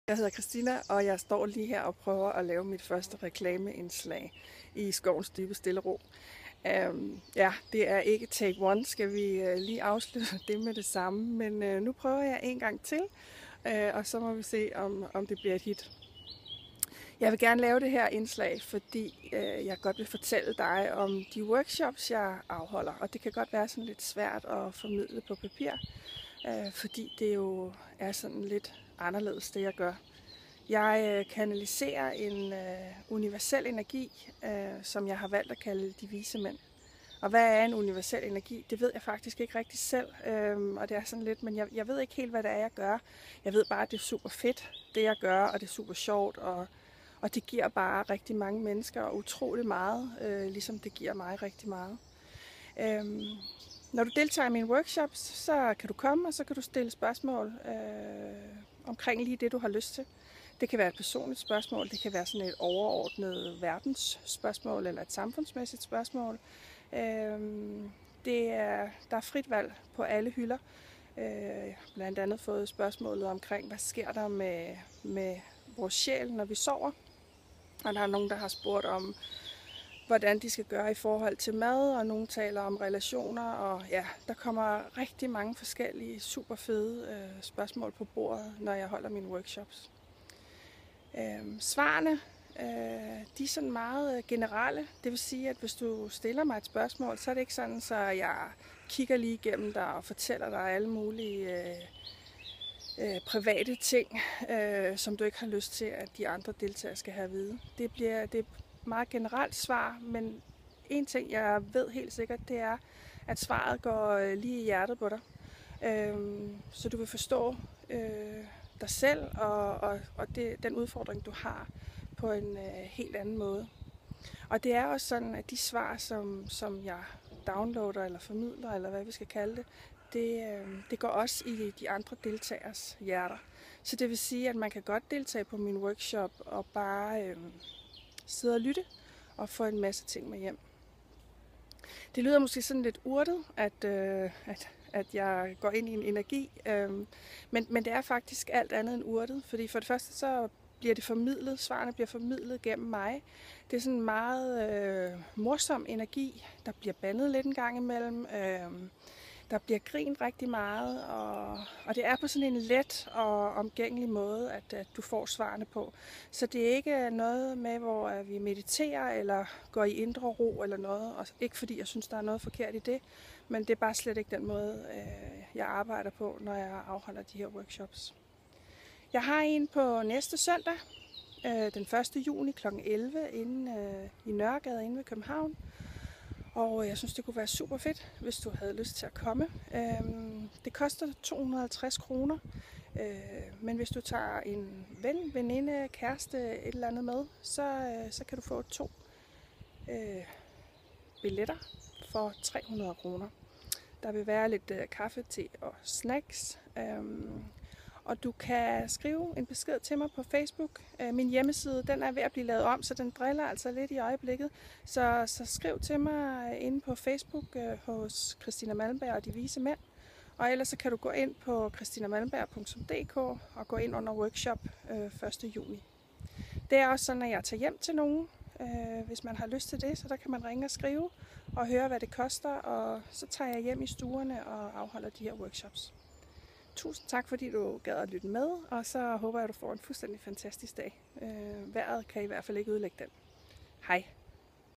Jeg hedder Christina, og jeg står lige her og prøver at lave mit første reklameindslag i Skovens Dybe Stille Ro. Ja, det er ikke take one, skal vi lige afslutte det med det samme, men nu prøver jeg en gang til, og så må vi se, om det bliver et hit. Jeg vil gerne lave det her indslag, fordi jeg godt vil fortælle dig om de workshops, jeg afholder, og det kan godt være sådan lidt svært at formidle på papir, fordi det jo er sådan lidt anderledes, det jeg gør. Jeg kanaliserer en universel energi, som jeg har valgt at kalde de vise mænd. Og hvad er en universel energi? Det ved jeg faktisk ikke rigtig selv, og det er sådan lidt, men jeg ved ikke helt, hvad det er, jeg gør. Jeg ved bare, at det er super fedt, det jeg gør, og det er super sjovt, og det giver bare rigtig mange mennesker utrolig meget, ligesom det giver mig rigtig meget. Når du deltager i mine workshops, så kan du komme, og så kan du stille spørgsmål omkring lige det, du har lyst til. Det kan være et personligt spørgsmål, det kan være sådan et overordnet verdensspørgsmål eller et samfundsmæssigt spørgsmål. Der er frit valg på alle hylder. Blandt andet fået spørgsmålet omkring, hvad sker der med vores sjæl, når vi sover. Og der er nogen, der har spurgt om, hvordan de skal gøre i forhold til mad, og nogen taler om relationer, og ja, der kommer rigtig mange forskellige super fede spørgsmål på bordet, når jeg holder mine workshops. Svarene, de er sådan meget generelle. Det vil sige, at hvis du stiller mig et spørgsmål, så er det ikke sådan, så jeg kigger lige igennem dig og fortæller dig alle mulige private ting, som du ikke har lyst til, at de andre deltagere skal have at vide. Det er et meget generelt svar, men en ting, jeg ved helt sikkert, det er, at svaret går lige i hjertet på dig. Så du vil forstå dig selv og den udfordring, du har på en helt anden måde. Og det er også sådan, at de svar, som jeg downloader eller formidler, eller hvad vi skal kalde det går også i de andre deltagers hjerter. Så det vil sige, at man kan godt deltage på min workshop og bare sidde og lytte og få en masse ting med hjem. Det lyder måske sådan lidt urtet, at jeg går ind i en energi, men det er faktisk alt andet end urtet, fordi for det første så bliver det formidlet, svarene bliver formidlet gennem mig. Det er sådan en meget morsom energi, der bliver bandet lidt en gang imellem, der bliver grint rigtig meget, og det er på sådan en let og omgængelig måde, at du får svarene på. Så det er ikke noget med, hvor vi mediterer eller går i indre ro eller noget, og ikke fordi jeg synes, der er noget forkert i det, men det er bare slet ikke den måde, jeg arbejder på, når jeg afholder de her workshops. Jeg har en på næste søndag, den 1. juni kl. 11 inde i Nørregade inde ved København. Og jeg synes, det kunne være super fedt, hvis du havde lyst til at komme. Det koster 250 kroner, men hvis du tager en ven, veninde, kæreste, et eller andet med, så kan du få 2 billetter for 300 kroner. Der vil være lidt kaffe, te og snacks. Og du kan skrive en besked til mig på Facebook. Min hjemmeside, den er ved at blive lavet om, så den driller altså lidt i øjeblikket. Så skriv til mig inde på Facebook hos Christina Malmberg og de vise mænd. Og ellers så kan du gå ind på christinamalmberg.dk og gå ind under workshop 1. juni. Det er også sådan, at jeg tager hjem til nogen, hvis man har lyst til det. Så der kan man ringe og skrive og høre, hvad det koster. Og så tager jeg hjem i stuerne og afholder de her workshops. Tusind tak, fordi du gad at lytte med, og så håber jeg, at du får en fuldstændig fantastisk dag. Vejret kan i hvert fald ikke ødelægge den. Hej.